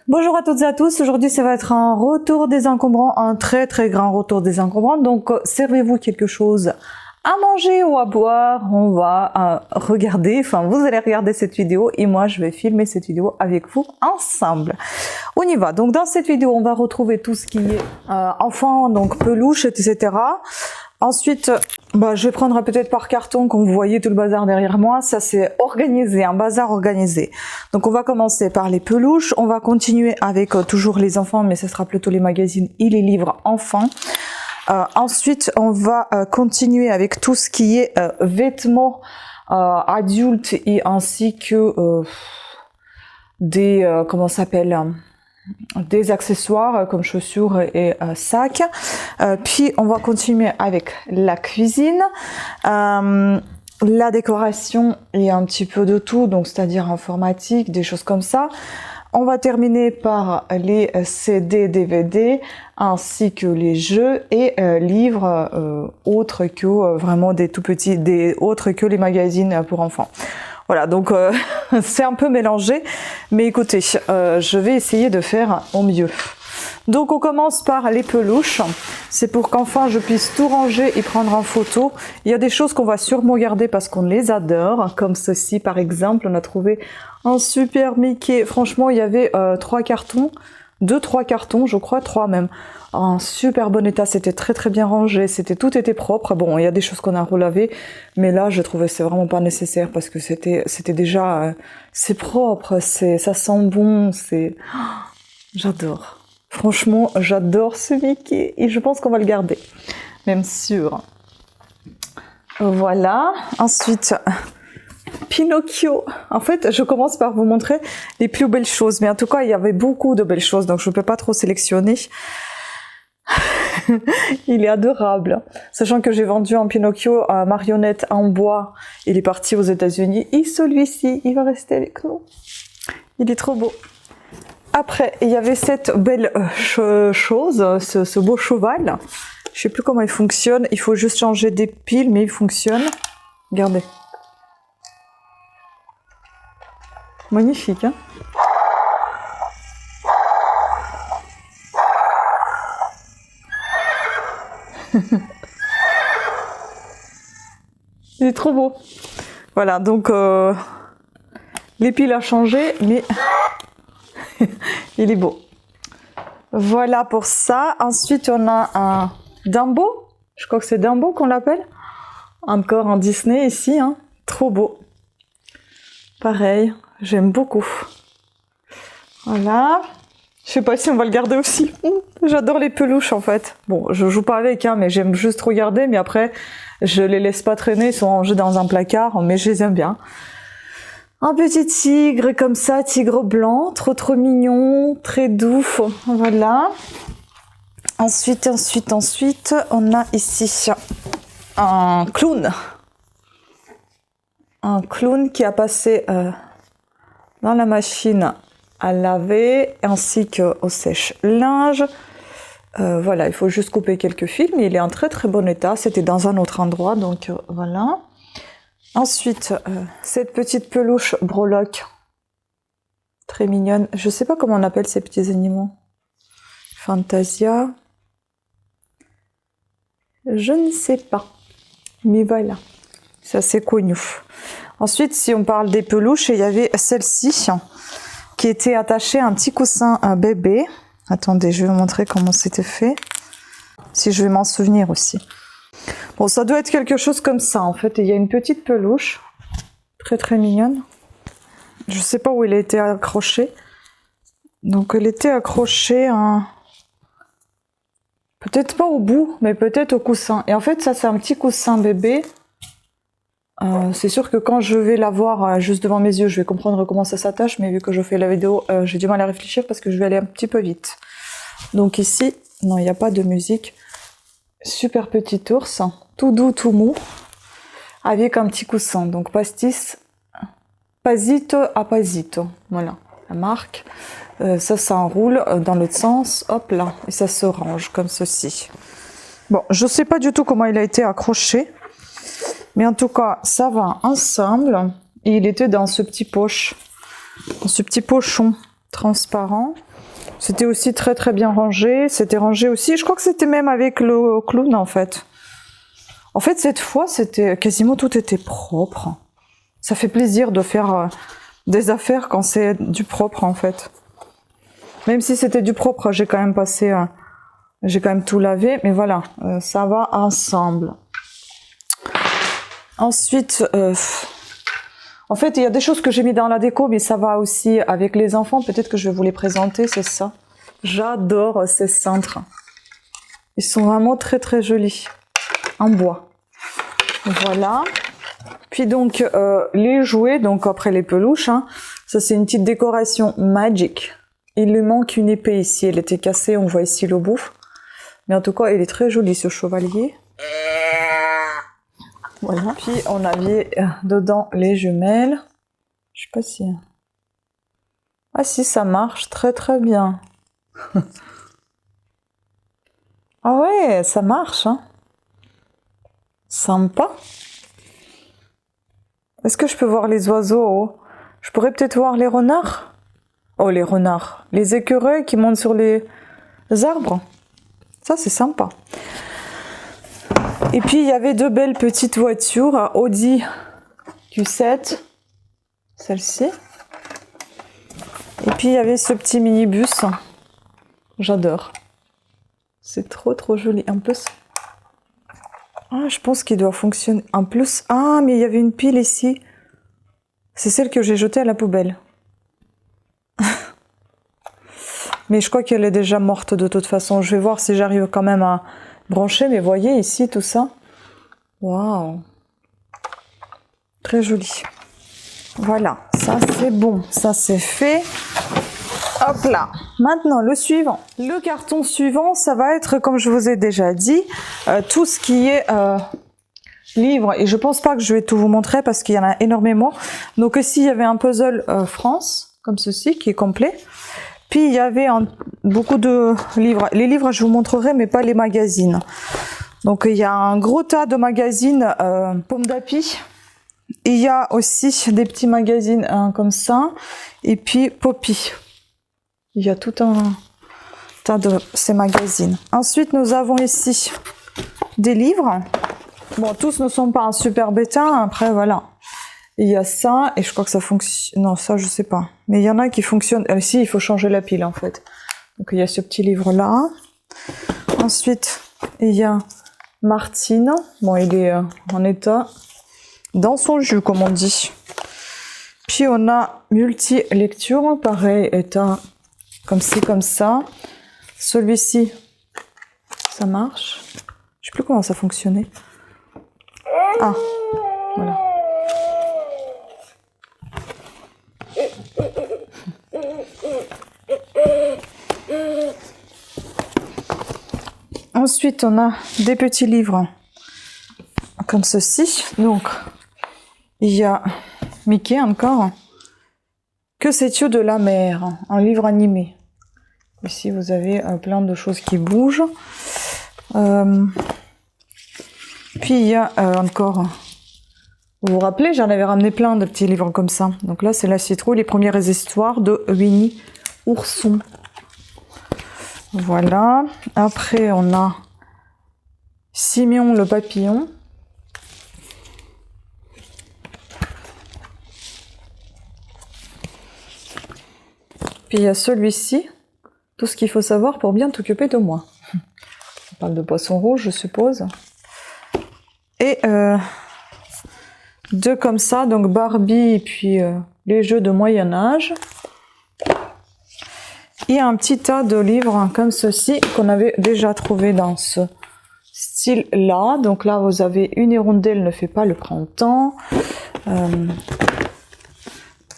Bonjour à toutes et à tous, aujourd'hui ça va être un retour des encombrants, un très grand retour des encombrants, donc servez-vous quelque chose à manger ou à boire, on va regarder, vous allez regarder cette vidéo et moi je vais filmer cette vidéo avec vous ensemble. On y va, donc dans cette vidéo on va retrouver tout ce qui est enfant, donc peluche, etc. Ensuite, je vais prendre peut-être par carton, comme vous voyez tout le bazar derrière moi, ça c'est organisé, un bazar organisé. Donc on va commencer par les peluches, on va continuer avec toujours les enfants, mais ce sera plutôt les magazines et les livres enfants. Ensuite, on va continuer avec tout ce qui est vêtements adultes et ainsi que des, comment ça s'appelle, des accessoires comme chaussures et sacs. Puis on va continuer avec la cuisine, la décoration et un petit peu de tout, donc c'est-à-dire informatique, des choses comme ça. On va terminer par les CD, DVD, ainsi que les jeux et livres autres que vraiment des tout petits, autres que les magazines pour enfants. Voilà, donc c'est un peu mélangé, mais écoutez, je vais essayer de faire au mieux. Donc on commence par les peluches, c'est pour qu'enfin je puisse tout ranger et prendre en photo. Il y a des choses qu'on va sûrement garder parce qu'on les adore, comme ceci par exemple, on a trouvé un super Mickey. Franchement, il y avait 3 cartons, 2-3 cartons, je crois, 3 même. En super bon état, c'était très bien rangé, tout était propre. Bon, il y a des choses qu'on a relavé, mais là, je trouvais que c'est vraiment pas nécessaire parce que c'était déjà, c'est propre, ça sent bon, j'adore. Franchement, j'adore ce Mickey et je pense qu'on va le garder, même sûr. Voilà. Ensuite, Pinocchio. En fait, je commence par vous montrer les plus belles choses, mais en tout cas, il y avait beaucoup de belles choses, donc je ne peux pas trop sélectionner. Il est adorable, sachant que j'ai vendu un Pinocchio à marionnette en bois. Il est parti aux États-Unis et celui-ci, il va rester avec nous. Il est trop beau. Après, il y avait cette belle chose, ce beau cheval. Je sais plus comment il fonctionne. Il faut juste changer des piles, mais il fonctionne. Regardez. Magnifique, hein? Il est trop beau. Voilà, donc les piles à changer, mais il est beau. Voilà pour ça. Ensuite, on a un Dumbo. Je crois que c'est Dumbo qu'on l'appelle. Encore un Disney ici, hein. Trop beau. Pareil, j'aime beaucoup. Voilà. Je sais pas si on va le garder aussi. J'adore les peluches en fait. Bon, je joue pas avec, hein, mais j'aime juste regarder. Mais après, je les laisse pas traîner. Ils sont rangés dans un placard, mais je les aime bien. Un petit tigre comme ça, tigre blanc, trop mignon, très doux. Voilà. Ensuite, on a ici un clown. Un clown qui a passé dans la machine à laver ainsi qu'au sèche-linge. Voilà, il faut juste couper quelques fils, mais il est en très bon état. C'était dans un autre endroit, donc voilà. Ensuite, cette petite peluche breloque, très mignonne. Je sais pas comment on appelle ces petits animaux. Fantasia. Je ne sais pas. Mais voilà, c'est assez connu. Ensuite, si on parle des peluches, il y avait celle-ci qui était attachée à un petit coussin bébé. Attendez, je vais vous montrer comment c'était fait. Si je vais m'en souvenir aussi. Bon, ça doit être quelque chose comme ça, en fait. Il y a une petite peluche, très mignonne. Je sais pas où elle a été accrochée. Donc, elle était accrochée peut-être pas au bout, mais peut-être au coussin. Et en fait, ça, c'est un petit coussin bébé. C'est sûr que quand je vais la voir juste devant mes yeux, je vais comprendre comment ça s'attache, mais vu que je fais la vidéo, j'ai du mal à réfléchir parce que je vais aller un petit peu vite. Donc ici, non, il n'y a pas de musique. Super petit ours, tout doux, tout mou, avec un petit coussin. Donc pastis, pasito a pasito. Voilà, la marque. Ça enroule dans l'autre sens, hop là, et ça se range comme ceci. Bon, je sais pas du tout comment il a été accroché, mais en tout cas, ça va ensemble. Et il était dans ce petit poche, dans ce petit pochon transparent. C'était aussi très très bien rangé. C'était rangé aussi. Je crois que c'était même avec le clown en fait. En fait, cette fois, c'était quasiment tout était propre. Ça fait plaisir de faire des affaires quand c'est du propre en fait. Même si c'était du propre, j'ai quand même passé, j'ai quand même tout lavé. Mais voilà, ça va ensemble. Ensuite, en fait, il y a des choses que j'ai mis dans la déco, mais ça va aussi avec les enfants. Peut-être que je vais vous les présenter, c'est ça. J'adore ces cintres. Ils sont vraiment très très jolis. En bois. Voilà. Puis donc, les jouets, donc après les peluches, hein, ça c'est une petite décoration Magic. Il lui manque une épée ici, elle était cassée, on voit ici le bout. Mais en tout cas, il est très joli ce chevalier. Voilà. Puis on avait dedans les jumelles. Je sais pas si... Ah si, ça marche très très bien. Ah ouais, ça marche, hein. Sympa. Est-ce que je peux voir les oiseaux? Je pourrais peut-être voir les renards. Oh, les renards. Les écureuils qui montent sur les arbres. Ça, c'est sympa. Et puis, il y avait deux belles petites voitures. Audi Q7. Celle-ci. Et puis, il y avait ce petit minibus. J'adore. C'est trop, trop joli. En plus... Ah, je pense qu'il doit fonctionner. En plus... Ah, mais il y avait une pile ici. C'est celle que j'ai jetée à la poubelle. Mais je crois qu'elle est déjà morte de toute façon. Je vais voir si j'arrive quand même à brancher. Mais voyez ici tout ça. Waouh. Très joli. Voilà, ça c'est bon. Ça c'est fait. Hop là. Maintenant le suivant. Le carton suivant, ça va être, comme je vous ai déjà dit, tout ce qui est livre. Et je pense pas que je vais tout vous montrer parce qu'il y en a énormément. Donc ici, il y avait un puzzle France, comme ceci, qui est complet. Puis il y avait beaucoup de livres. Les livres, je vous montrerai, mais pas les magazines. Donc il y a un gros tas de magazines Pomme d'Api. Il y a aussi des petits magazines comme ça. Et puis Poppy. Il y a tout un tas de ces magazines. Ensuite, nous avons ici des livres. Bon, tous ne sont pas un super bêta. Après, voilà. Il y a ça, et je crois que ça fonctionne... Non, ça, je sais pas. Mais il y en a qui fonctionnent... Ici, il faut changer la pile, en fait. Donc, il y a ce petit livre-là. Ensuite, il y a Martine. Bon, il est en état dans son jus, comme on dit. Puis, on a multi-lecture. Pareil, état comme ci, comme ça. Celui-ci, ça marche. Je sais plus comment ça fonctionnait. Ah, voilà. Ensuite, on a des petits livres comme ceci. Donc, il y a Mickey encore. Que sais-tu de la mer? Un livre animé. Ici, vous avez plein de choses qui bougent. Puis, il y a encore... Vous vous rappelez, j'en avais ramené plein de petits livres comme ça. Donc là, c'est la citrouille, les premières histoires de Winnie Ourson. Voilà. Après, on a Simeon le papillon. Puis il y a celui-ci. Tout ce qu'il faut savoir pour bien t'occuper de moi. On parle de poisson rouge, je suppose. Et deux comme ça, donc Barbie et puis les jeux de Moyen-Âge. Et un petit tas de livres comme ceci qu'on avait déjà trouvé dans ce style-là. Donc là, vous avez Une hirondelle ne fait pas le printemps.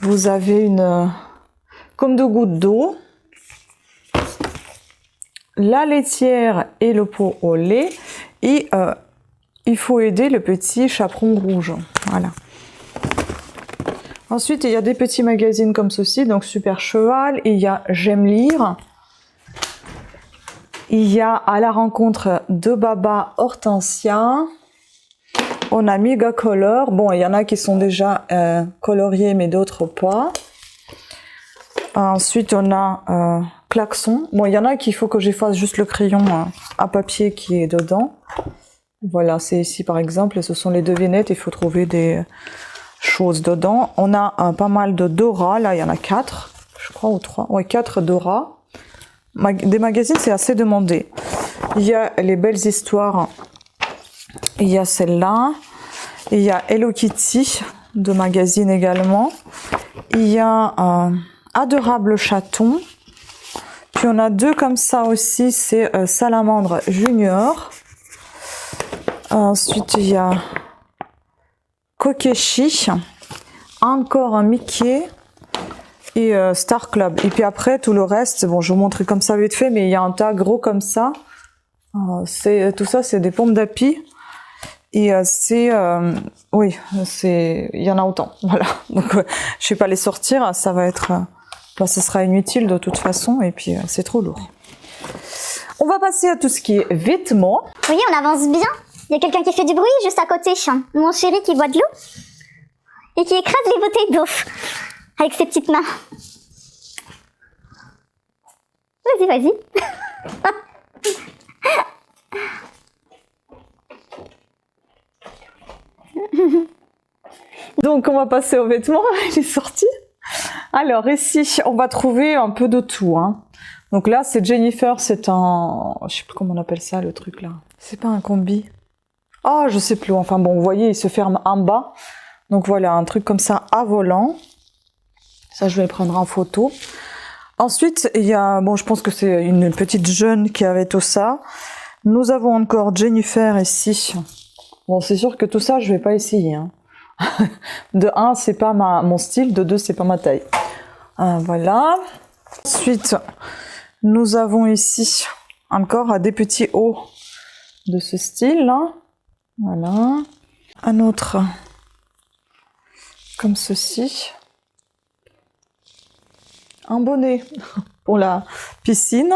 Vous avez une Comme de gouttes d'eau. La laitière et le pot au lait. Et il faut aider le petit chaperon rouge. Voilà. Ensuite, il y a des petits magazines comme ceci, donc Super Cheval. Il y a J'aime lire. Il y a À la rencontre de Baba Hortensia. On a Mega Color. Bon, il y en a qui sont déjà coloriés, mais d'autres pas. Ensuite, on a klaxon. Bon, il y en a qu'il faut que j'efface juste le crayon à papier qui est dedans. Voilà, c'est ici par exemple, et ce sont les devinettes, il faut trouver des choses dedans. On a pas mal de Dora, là il y en a 4, je crois, ou 3, ouais 4 Dora. Des magazines, c'est assez demandé. Il y a les belles histoires, il y a celle-là, il y a Hello Kitty, de magazine également. Il y a Adorable Chaton, puis on a 2 comme ça aussi, c'est Salamandre Junior. Ensuite, il y a Kokeshi, encore un Mickey et Star Club. Et puis après, tout le reste, bon, je vous montrer comme ça vite fait, mais il y a un tas gros comme ça. Tout ça, c'est des pompes d'api. Et oui, il y en a autant. Voilà. Donc, je vais pas les sortir. Ça va être, ça sera inutile de toute façon. Et puis, c'est trop lourd. On va passer à tout ce qui est vêtements. Oui, on avance bien. Il y a quelqu'un qui fait du bruit juste à côté. Mon chéri qui boit de l'eau et qui écrase les bouteilles d'eau avec ses petites mains. Vas-y, vas-y. Donc, on va passer aux vêtements. Il est sorti. Alors, ici, on va trouver un peu de tout. Hein. Donc là, c'est Jennifer. C'est un... Je sais plus comment on appelle ça, le truc là. C'est pas un combi. Ah, je sais plus. Enfin bon, vous voyez, il se ferme en bas. Donc voilà, un truc comme ça à volant. Ça, je vais le prendre en photo. Ensuite, il y a... Bon, je pense que c'est une petite jeune qui avait tout ça. Nous avons encore Jennifer ici. Bon, c'est sûr que tout ça, je vais pas essayer. Hein. De 1, c'est pas mon style. De 2, c'est pas ma taille. Voilà. Ensuite, nous avons ici encore des petits hauts de ce style-là. Voilà. Un autre comme ceci. Un bonnet pour la piscine.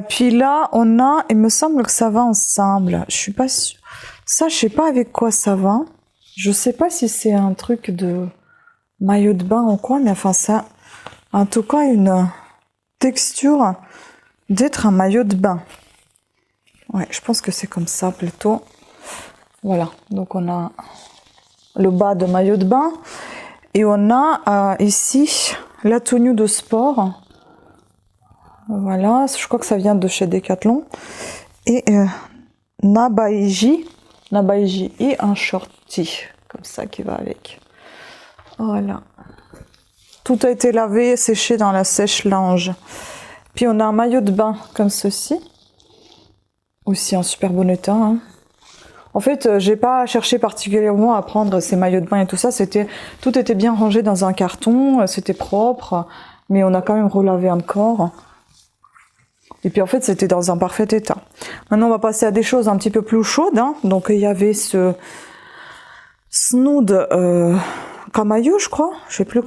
Puis là, on a, il me semble que ça va ensemble. Je suis pas sûre. Ça, je sais pas avec quoi ça va. Je sais pas si c'est un truc de maillot de bain ou quoi, mais enfin ça, en tout cas, une texture d'être un maillot de bain. Ouais, je pense que c'est comme ça plutôt. Voilà, donc on a le bas de maillot de bain et on a ici la tenue de sport. Voilà, je crois que ça vient de chez Decathlon. Et Nabaiji et un shorty comme ça qui va avec. Voilà. Tout a été lavé et séché dans la sèche-linge. Puis on a un maillot de bain comme ceci. Aussi en super bon état. Hein. En fait, j'ai pas cherché particulièrement à prendre ces maillots de bain et tout ça. Tout était bien rangé dans un carton, c'était propre, mais on a quand même relavé encore. Et puis en fait, c'était dans un parfait état. Maintenant, on va passer à des choses un petit peu plus chaudes. Hein. Donc il y avait ce Snood Camaillot, je crois. Je sais plus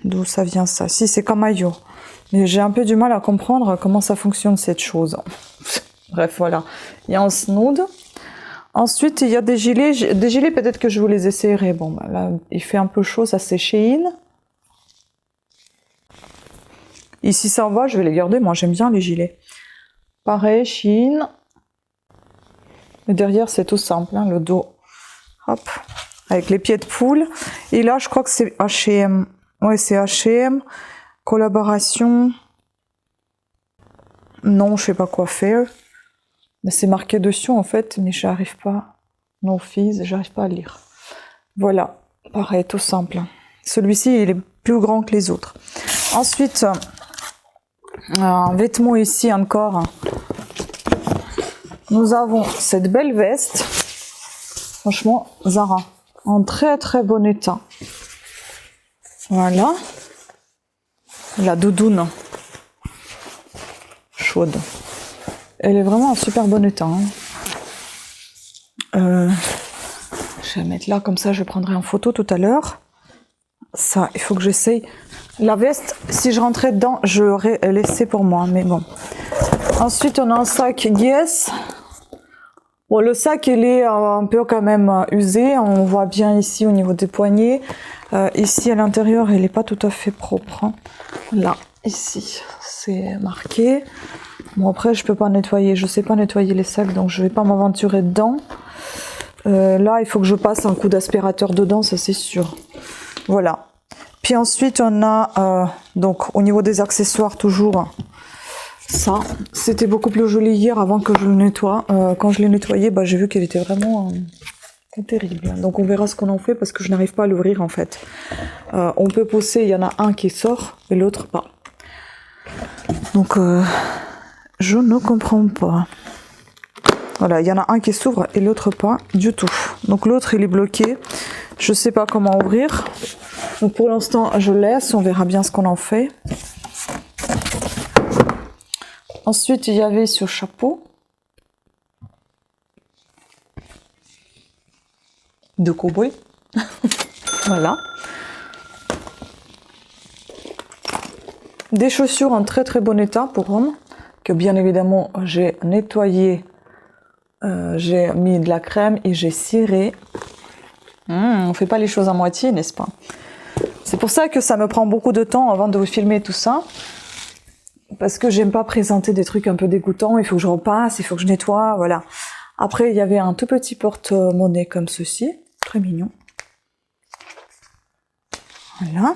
d'où ça vient ça. Si, c'est Camaillot. Mais j'ai un peu du mal à comprendre comment ça fonctionne cette chose. Bref, voilà. Il y a un Snood. Ensuite, il y a des gilets. Des gilets, peut-être que je vous les essayerai. Bon, bah, là, il fait un peu chaud, ça c'est Shein. Ici, ça va, je vais les garder. Moi, j'aime bien les gilets. Pareil, Shein. Et derrière, c'est tout simple, hein, le dos. Hop. Avec les pieds de poule. Et là, je crois que c'est H&M. Ouais, c'est H&M. Collaboration. Non, je sais pas quoi faire. Mais c'est marqué dessus en fait, mais j'arrive pas. No fees, j'arrive pas à lire. Voilà, pareil, tout simple. Celui-ci, il est plus grand que les autres. Ensuite, un vêtement ici encore. Nous avons cette belle veste. Franchement, Zara, en très très bon état. Voilà. La doudoune chaude. Elle est vraiment en super bon état. Hein. Je vais mettre là, comme ça je prendrai en photo tout à l'heure. Ça, il faut que j'essaye. La veste, si je rentrais dedans, je l'aurais laissé pour moi, mais bon. Ensuite, on a un sac Guess. Bon, le sac, il est un peu quand même usé. On voit bien ici au niveau des poignets. Ici, à l'intérieur, il n'est pas tout à fait propre. Hein. Là, Ici, c'est marqué. Bon, après, je peux pas nettoyer. Je sais pas nettoyer les sacs, donc je vais pas m'aventurer dedans. Là, il faut que je passe un coup d'aspirateur dedans, ça c'est sûr. Voilà. Puis ensuite, on a, donc, au niveau des accessoires, toujours, ça. C'était beaucoup plus joli hier avant que je le nettoie. Quand je l'ai nettoyé, bah, j'ai vu qu'il était vraiment terrible. Donc, on verra ce qu'on en fait parce que je n'arrive pas à l'ouvrir, en fait. On peut pousser, il y en a un qui sort et l'autre pas. Donc, je ne comprends pas. Voilà, il y en a un qui s'ouvre et l'autre pas du tout. Donc l'autre, il est bloqué. Je sais pas comment ouvrir. Donc pour l'instant, je laisse. On verra bien ce qu'on en fait. Ensuite, il y avait ce chapeau de cow-boy. Voilà. Des chaussures en très très bon état pour homme, que bien évidemment j'ai nettoyé. J'ai mis de la crème et j'ai ciré. On fait pas les choses à moitié, n'est-ce pas? C'est pour ça que ça me prend beaucoup de temps avant de vous filmer tout ça. Parce que j'aime pas présenter des trucs un peu dégoûtants. Il faut que je repasse, il faut que je nettoie, voilà. Après, il y avait un tout petit porte-monnaie comme ceci. Très mignon. Voilà.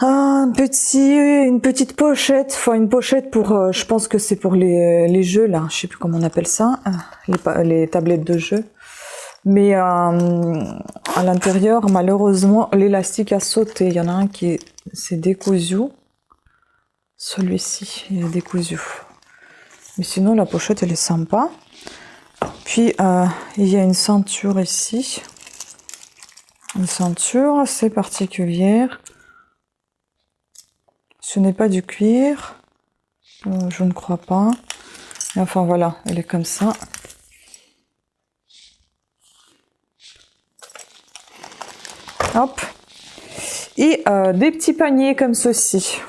Une petite pochette, enfin une pochette pour, je pense que c'est pour les jeux là, je sais plus comment on appelle ça, les tablettes de jeux. Mais à l'intérieur, malheureusement, l'élastique a sauté. Il y en a un qui c'est décousu. Celui-ci, il est décousu. Mais sinon, la pochette, elle est sympa. Puis, il y a une ceinture ici. Une ceinture assez particulière. Ce n'est pas du cuir, je ne crois pas. Mais enfin voilà, elle est comme ça. Hop. Et des petits paniers comme ceci.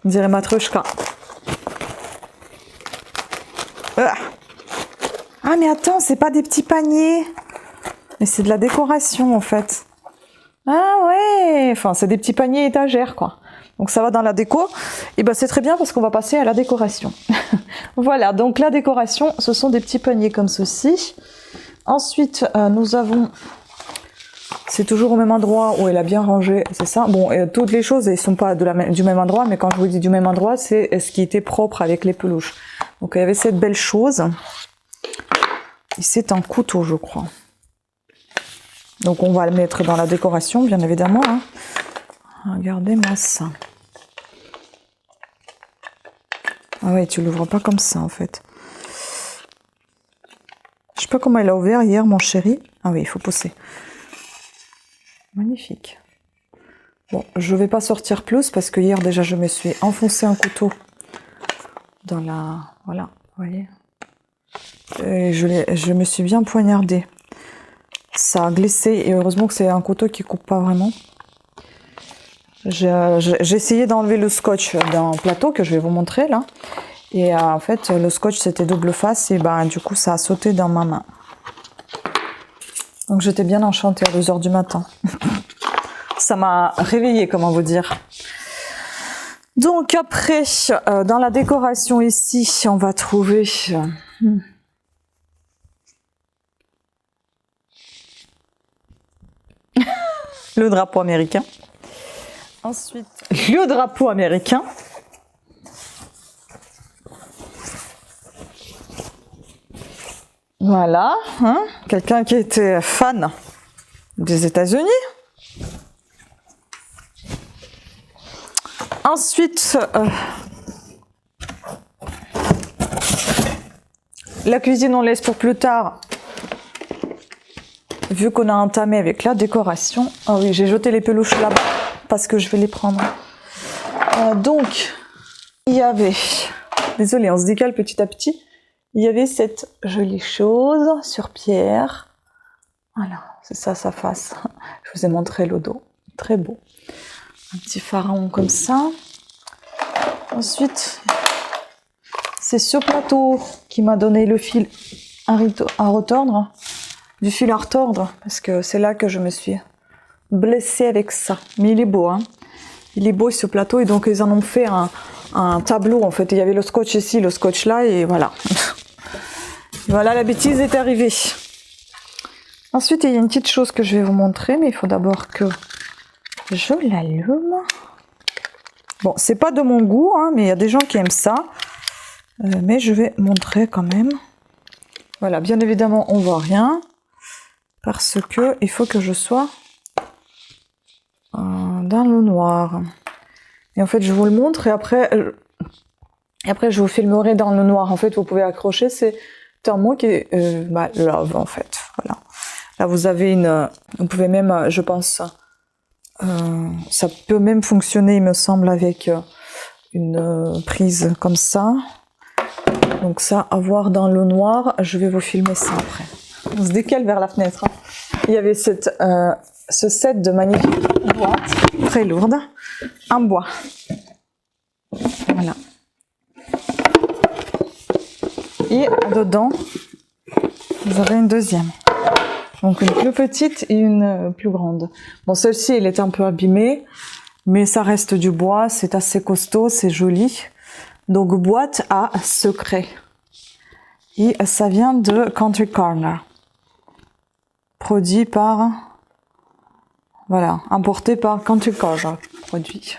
On dirait Matryoshka. Ah mais attends, c'est pas des petits paniers. Mais c'est de la décoration en fait. Ah ouais, enfin c'est des petits paniers étagères quoi. Donc ça va dans la déco. Et ben c'est très bien parce qu'on va passer à la décoration. Voilà, donc la décoration, ce sont des petits paniers comme ceci. Ensuite, nous avons, c'est toujours au même endroit où elle a bien rangé, c'est ça. Bon, toutes les choses, elles sont pas du même endroit, mais quand je vous dis du même endroit, c'est ce qui était propre avec les peluches. Donc il y avait cette belle chose. Et c'est un couteau, je crois. Donc on va le mettre dans la décoration, bien évidemment. Hein. Regardez-moi ça. Ah ouais, tu l'ouvres pas comme ça en fait. Je sais pas comment elle a ouvert hier, mon chéri. Ah oui, il faut pousser. Magnifique. Bon, je vais pas sortir plus parce que hier déjà je me suis enfoncé un couteau dans la... Voilà, vous voyez. Et je me suis bien poignardée. Ça a glissé et heureusement que c'est un couteau qui coupe pas vraiment. J'ai essayé d'enlever le scotch d'un plateau que je vais vous montrer là. Et en fait, le scotch c'était double face et ben du coup ça a sauté dans ma main. Donc j'étais bien enchantée à 2 h du matin. Ça m'a réveillée, comment vous dire. Donc après, dans la décoration ici, on va trouver... le drapeau américain. Ensuite, le drapeau américain. Voilà, hein, quelqu'un qui était fan des États-Unis. Ensuite, la cuisine on laisse pour plus tard. Vu qu'on a entamé avec la décoration. Ah oui, j'ai jeté les peluches là-bas parce que je vais les prendre. Donc, il y avait... Désolée, on se décale petit à petit. Il y avait cette jolie chose sur pierre. Voilà, c'est ça sa face. Je vous ai montré le dos. Très beau. Un petit pharaon comme ça. Ensuite, c'est ce plateau qui m'a donné le fil à retordre. Du fil à retordre, parce que c'est là que je me suis blessée avec ça. Mais il est beau, hein. Il est beau ce plateau et donc ils en ont fait un tableau en fait. Il y avait le scotch ici, le scotch là et voilà. Voilà, la bêtise est arrivée. Ensuite, il y a une petite chose que je vais vous montrer, mais il faut d'abord que je l'allume. Bon, c'est pas de mon goût, hein, mais il y a des gens qui aiment ça. Mais je vais montrer quand même. Voilà, bien évidemment, on voit rien. Parce que il faut que je sois dans le noir. Et en fait, je vous le montre et après je vous filmerai dans le noir. En fait, vous pouvez accrocher ces thermos qui est love en fait. Voilà. Là, vous avez vous pouvez même, je pense, ça peut même fonctionner, il me semble, avec une prise comme ça. Donc ça, à voir dans le noir. Je vais vous filmer ça après. On se décale vers la fenêtre. Hein. Il y avait ce set de magnifiques boîtes, très lourdes, en bois. Voilà. Et dedans, vous avez une deuxième. Donc une plus petite et une plus grande. Bon, celle-ci, elle est un peu abîmée, mais ça reste du bois, c'est assez costaud, c'est joli. Donc boîte à secret. Et ça vient de Country Corner. Produit par... Voilà, importé par Country Corner. Produit.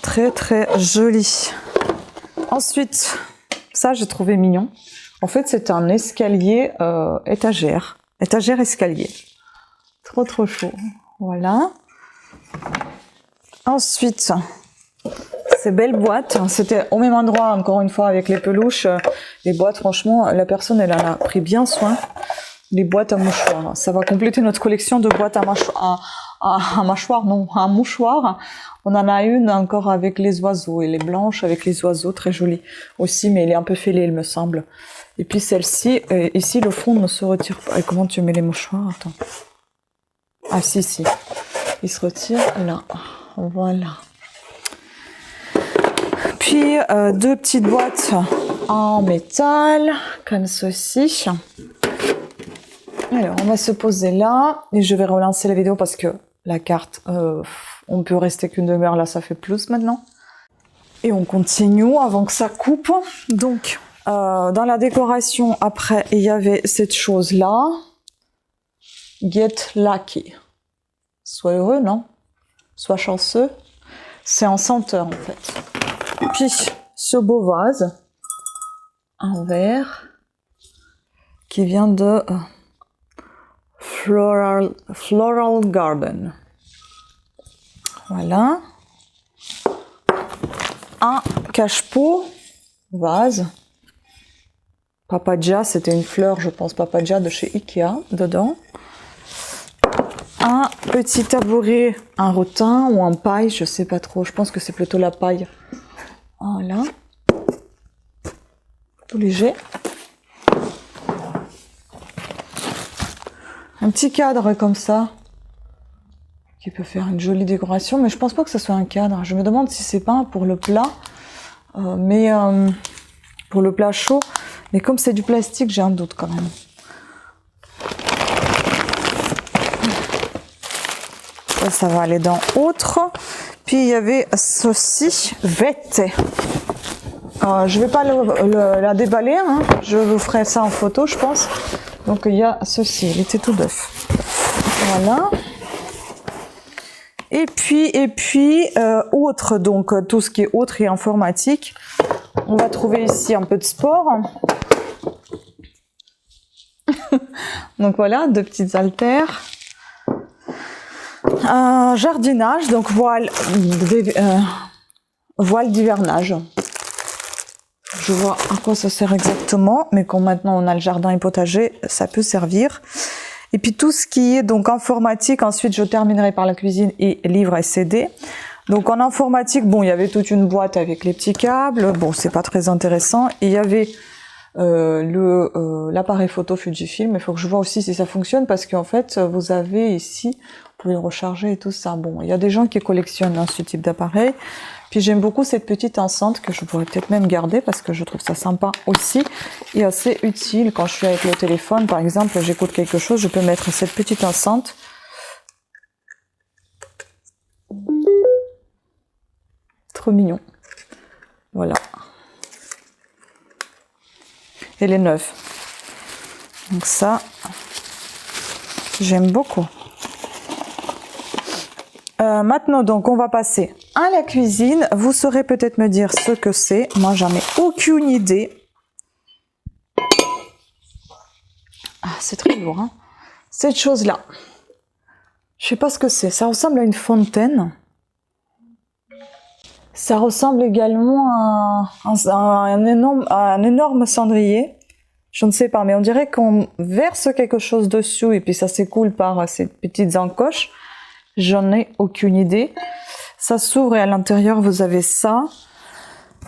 Très très joli. Ensuite, ça j'ai trouvé mignon. En fait, c'est un escalier étagère. Étagère escalier. Trop trop chaud. Voilà. Ensuite, ces belles boîtes. C'était au même endroit, encore une fois, avec les peluches. Les boîtes, franchement, la personne, elle en a pris bien soin. Les boîtes à mouchoirs. Ça va compléter notre collection de boîtes à mâchoire, non, à mouchoir. On en a une encore avec les oiseaux. Elle est blanche avec les oiseaux, très jolie aussi, mais elle est un peu fêlée, il me semble. Et puis celle-ci, ici, le fond ne se retire pas. Et comment tu mets les mouchoirs? Attends. Ah, si. Il se retire là. Voilà. Puis, deux petites boîtes en métal, comme ceci. Alors, on va se poser là. Et je vais relancer la vidéo parce que la carte, on peut rester qu'une demi-heure. Là, ça fait plus maintenant. Et on continue avant que ça coupe. Donc, dans la décoration, après, il y avait cette chose-là. Get lucky. Sois heureux, non? Sois chanceux. C'est en senteur, en fait. Puis, ce beau vase, en verre, qui vient de Floral Garden. Voilà. Un cache-pot, vase. Papaja, c'était une fleur, je pense, Papaja de chez Ikea, dedans. Un petit tabouret, un rotin ou un paille, je sais pas trop, je pense que c'est plutôt la paille. Voilà. Tout léger. Un petit cadre comme ça, qui peut faire une jolie décoration, mais je pense pas que ce soit un cadre. Je me demande si c'est pas pour le plat, pour le plat chaud. Mais comme c'est du plastique, j'ai un doute quand même. Ça va aller dans autre. Puis il y avait ceci, vette. Je vais pas la déballer, hein. Je vous ferai ça en photo, je pense. Donc il y a ceci, il était tout neuf. Voilà. Et puis autre, donc tout ce qui est autre et informatique. On va trouver ici un peu de sport. Donc voilà, deux petites haltères. Un jardinage, donc voile d'hivernage. Je vois à quoi ça sert exactement, mais quand maintenant on a le jardin et potager, ça peut servir. Et puis tout ce qui est donc informatique, ensuite je terminerai par la cuisine et livres et CD. Donc en informatique, bon, il y avait toute une boîte avec les petits câbles, bon, c'est pas très intéressant. Et il y avait l'appareil photo Fujifilm, il faut que je vois aussi si ça fonctionne, parce qu'en fait, vous avez ici, vous pouvez le recharger et tout ça. Bon, il y a des gens qui collectionnent ce type d'appareil. Puis j'aime beaucoup cette petite enceinte que je pourrais peut-être même garder parce que je trouve ça sympa aussi et assez utile quand je suis avec le téléphone. Par exemple, j'écoute quelque chose, je peux mettre cette petite enceinte trop mignon. Voilà. Elle est neuve. Donc ça, j'aime beaucoup. Maintenant, donc, on va passer à la cuisine. Vous saurez peut-être me dire ce que c'est. Moi, j'en ai aucune idée. Ah, c'est très lourd, hein. Cette chose-là. Je sais pas ce que c'est. Ça ressemble à une fontaine. Ça ressemble également à un énorme cendrier. Je ne sais pas, mais on dirait qu'on verse quelque chose dessus et puis ça s'écoule par ces petites encoches. J'en ai aucune idée. Ça s'ouvre et à l'intérieur, vous avez ça.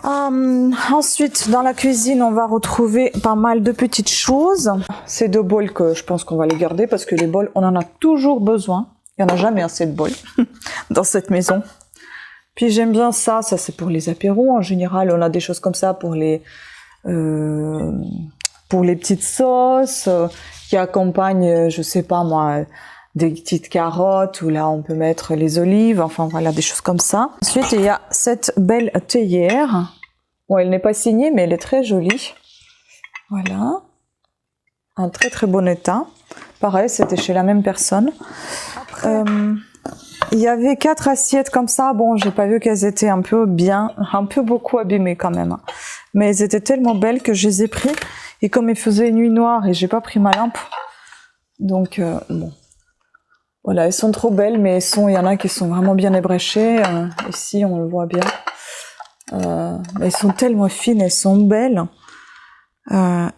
Ensuite, dans la cuisine, on va retrouver pas mal de petites choses. Ces deux bols que je pense qu'on va les garder parce que les bols, on en a toujours besoin. Il n'y en a jamais assez de bols dans cette maison. Puis j'aime bien ça. Ça, c'est pour les apéros. En général, on a des choses comme ça pour les petites sauces qui accompagnent, je sais pas moi, des petites carottes ou là on peut mettre les olives, enfin voilà, des choses comme ça. Ensuite, il y a cette belle théière. Bon, elle n'est pas signée, mais elle est très jolie. Voilà. Un très très bon état. Pareil, c'était chez la même personne. Il y avait 4 assiettes comme ça. Bon, j'ai pas vu qu'elles étaient un peu beaucoup abîmées quand même. Mais elles étaient tellement belles que je les ai pris. Et comme il faisait nuit noire et j'ai pas pris ma lampe, donc bon. Voilà, elles sont trop belles, mais il y en a qui sont vraiment bien ébréchées. Ici, on le voit bien. Elles sont tellement fines, elles sont belles.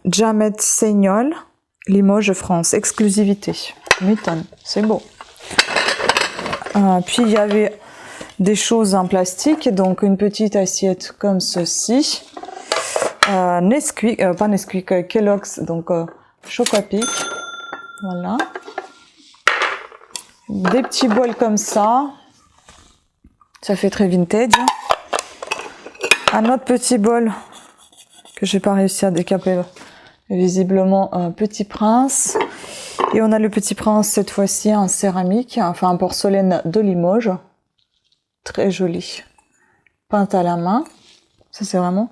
Jamet Seignol, Limoges, France, exclusivité. M'étonne, c'est beau. Puis il y avait des choses en plastique, donc une petite assiette comme ceci. Nesquik, pas Nesquik, Kellogg's, donc Chocapic. Voilà. Des petits bols comme ça. Ça fait très vintage. Un autre petit bol que j'ai pas réussi à décaper. Visiblement un Petit Prince. Et on a le Petit Prince cette fois-ci en céramique, enfin en porcelaine de Limoges. Très joli. Peinte à la main. Ça c'est vraiment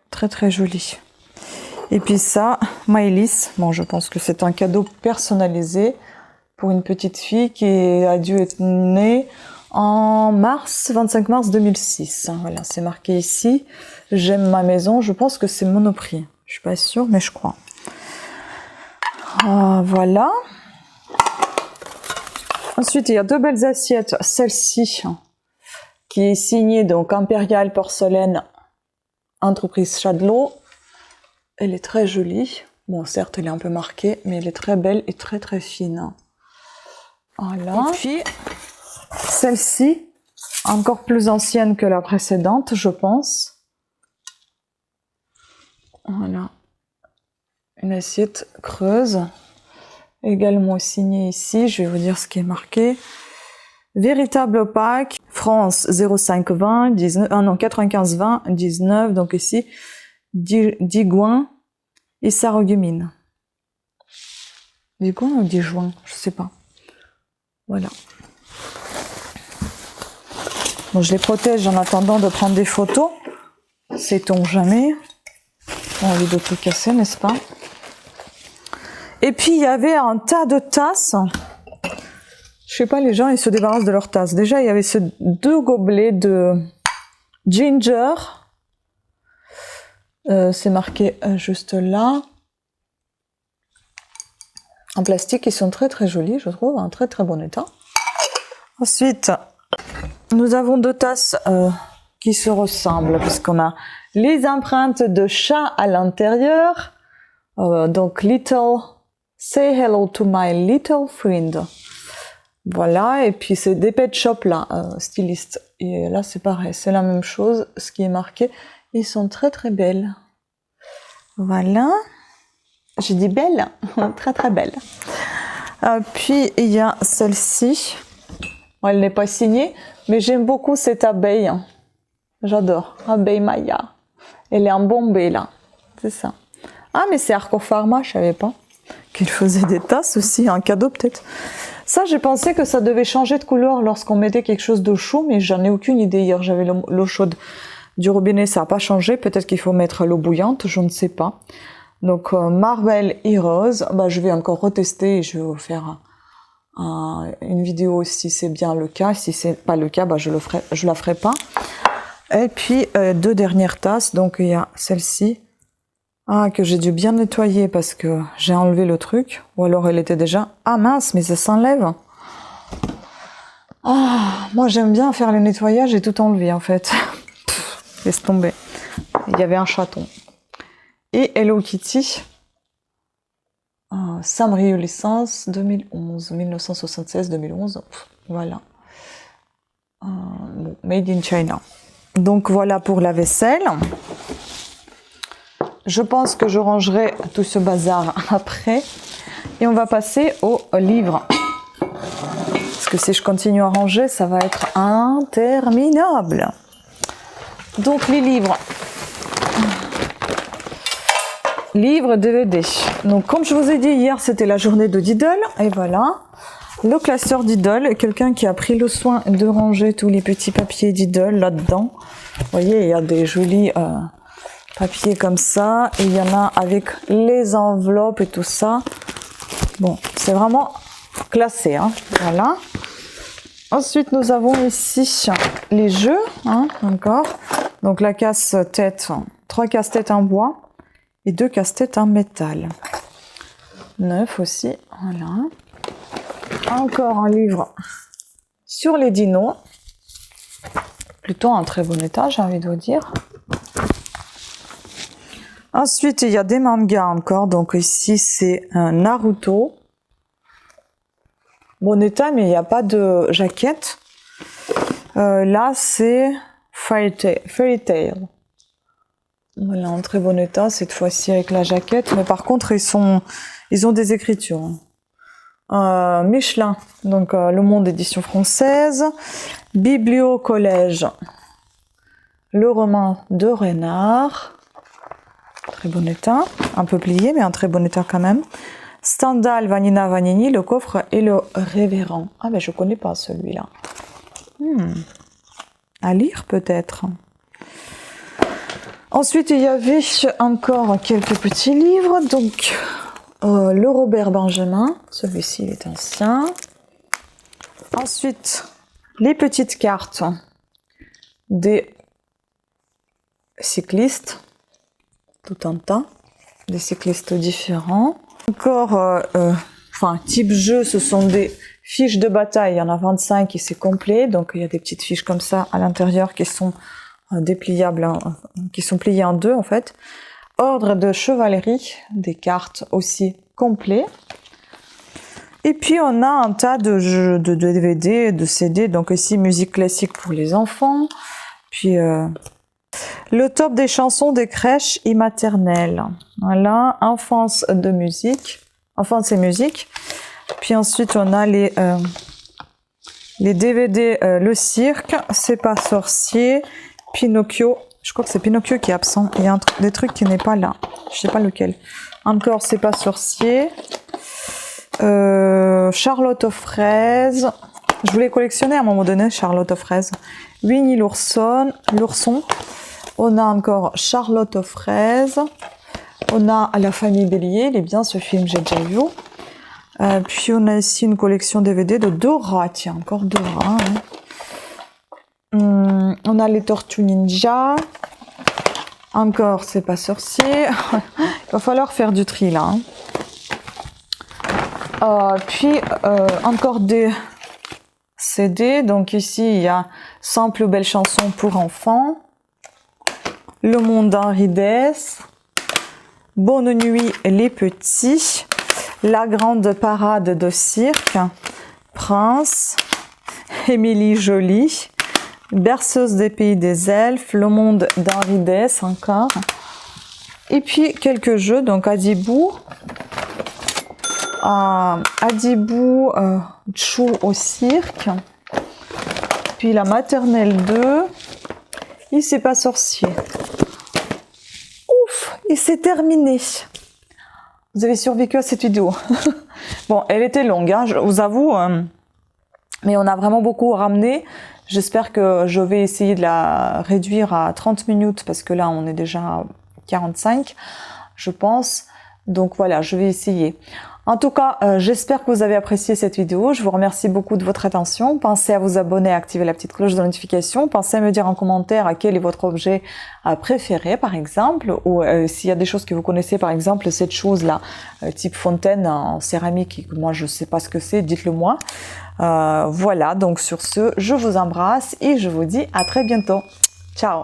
très très joli. Et puis ça, Maëlys. Bon, je pense que c'est un cadeau personnalisé pour une petite fille qui a dû être née en 25 mars 2006. Voilà, c'est marqué ici. J'aime ma maison. Je pense que c'est Monoprix. Je suis pas sûre, mais je crois. Voilà. Ensuite, il y a 2 belles assiettes. Celle-ci, qui est signée donc Impérial Porcelaine, entreprise Chadlot. Elle est très jolie. Bon, certes, elle est un peu marquée, mais elle est très belle et très très fine. Voilà. Et puis, celle-ci, encore plus ancienne que la précédente, je pense. Voilà. Une assiette creuse. Également signée ici. Je vais vous dire ce qui est marqué. Véritable opaque. France 0520, 19, non, 95 20, 19. Donc ici, Digoin et Sarreguemines. Digoin ou Dijoin? Je sais pas. Voilà. Bon, je les protège en attendant de prendre des photos. Sait-on jamais. Pas envie de tout casser, n'est-ce pas? Et puis, il y avait un tas de tasses. Je sais pas, les gens, ils se débarrassent de leurs tasses. Déjà, il y avait ces 2 gobelets de ginger. C'est marqué juste là. En plastique, ils sont très très jolis, je trouve, en très très bon état. Ensuite, nous avons 2 tasses qui se ressemblent, puisqu'on a les empreintes de chat à l'intérieur. Donc, say hello to my little friend. Voilà, et puis c'est des pet shop là, stylistes. Et là, c'est pareil, c'est la même chose, ce qui est marqué. Ils sont très très belles. Voilà. J'ai dit belle, très très belle. Puis il y a celle-ci. Bon, elle n'est pas signée, mais j'aime beaucoup cette abeille. J'adore. Abeille Maya. Elle est en Bombay là. C'est ça. Ah, mais c'est Arco Pharma, je savais pas. Qu'il faisait des tasses aussi, un cadeau peut-être. Ça, j'ai pensé que ça devait changer de couleur lorsqu'on mettait quelque chose de chaud, mais j'en ai aucune idée. Hier, j'avais l'eau chaude du robinet, ça n'a pas changé. Peut-être qu'il faut mettre l'eau bouillante, je ne sais pas. Donc, Marvel Heroes, bah, je vais encore retester et je vais vous faire une vidéo si c'est bien le cas. Si c'est pas le cas, bah, je la ferai pas. Et puis, 2 dernières tasses. Donc, il y a celle-ci. Que j'ai dû bien nettoyer parce que j'ai enlevé le truc. Ou alors elle était déjà... Ah mince, mais ça s'enlève. Moi j'aime bien faire le nettoyage et tout enlever en fait. Laisse tomber. Il y avait un chaton. Et Hello Kitty. Sanrio licence 2011. 1976-2011. Voilà. Bon, made in China. Donc voilà pour la vaisselle. Je pense que je rangerai tout ce bazar après. Et on va passer aux livres. Parce que si je continue à ranger, ça va être interminable. Donc les livres. Livres DVD. Donc comme je vous ai dit hier, c'était la journée de Diddle. Et voilà. Le classeur Diddle. Quelqu'un qui a pris le soin de ranger tous les petits papiers Diddle là-dedans. Vous voyez, il y a des jolis... papier comme ça, et il y en a avec les enveloppes et tout ça. Bon, c'est vraiment classé, hein. Voilà. Ensuite, nous avons ici les jeux, hein, encore. Donc la casse-tête, 3 casse-têtes en bois et 2 casse-têtes en métal. 9 aussi, voilà. Encore un livre sur les dinos. Plutôt en très bon état, j'ai envie de vous dire. Ensuite, il y a des mangas encore. Donc ici, c'est un Naruto. Bon état, mais il n'y a pas de jaquette. Là, c'est Fairy Tail. Voilà, en très bon état, cette fois-ci avec la jaquette. Mais par contre, ils ont des écritures. Michelin, donc Le Monde édition française. Biblio Collège. Le roman de Renard. Très bon état, un peu plié, mais en très bon état quand même. Stendhal, Vanina Vanini, le coffre et le révérend. Ah, mais je connais pas celui-là. À lire peut-être. Ensuite, il y avait encore quelques petits livres. Donc, le Robert Benjamin. Celui-ci, il est ancien. Ensuite, les petites cartes des cyclistes. Tout un tas, des cyclistes différents. Encore, type jeu, ce sont des fiches de bataille. Il y en a 25 et c'est complet. Donc, il y a des petites fiches comme ça à l'intérieur qui sont dépliables, qui sont pliées en 2 en fait. Ordre de chevalerie, des cartes aussi complets. Et puis, on a un tas de jeux, de DVD, de CD. Donc ici, musique classique pour les enfants. Puis... le top des chansons des crèches et maternelles. Voilà, enfance et musique. Puis ensuite, on a les DVD Le Cirque, C'est pas sorcier, Pinocchio. Je crois que c'est Pinocchio qui est absent. Il y a des trucs qui n'est pas là. Je sais pas lequel. Encore C'est pas sorcier. Charlotte aux fraises. Je voulais collectionner à un moment donné Charlotte aux fraises. Winnie l'ourson. On a encore Charlotte aux fraises. On a La famille Bélier. Il est bien ce film, j'ai déjà vu. Puis on a ici une collection DVD de Dora. Tiens, encore Dora. Hein. On a les Tortues Ninja. Encore C'est pas sorcier. Il va falloir faire du tri là. Hein. Puis encore des CD. Donc ici, il y a 100 plus belles chansons pour enfants. Le monde d'Henri Dess, Bonne nuit les petits, La grande parade de cirque, Prince, Émilie Jolie, Berceuse des pays des elfes, Le monde d'Henri Dess encore. Et puis quelques jeux, donc Adibou, Chou au cirque, puis la maternelle 2, et C'est pas sorcier. Et c'est terminé. Vous avez survécu à cette vidéo. Bon, elle était longue, hein, je vous avoue, mais on a vraiment beaucoup ramené. J'espère que je vais essayer de la réduire à 30 minutes parce que là, on est déjà à 45, je pense. Donc voilà, je vais essayer. En tout cas, j'espère que vous avez apprécié cette vidéo. Je vous remercie beaucoup de votre attention. Pensez à vous abonner, à activer la petite cloche de notification. Pensez à me dire en commentaire quel est votre objet préféré, par exemple, ou s'il y a des choses que vous connaissez, par exemple, cette chose-là, type fontaine en céramique, et que moi je sais pas ce que c'est, dites-le moi. Voilà, donc sur ce, je vous embrasse et je vous dis à très bientôt. Ciao!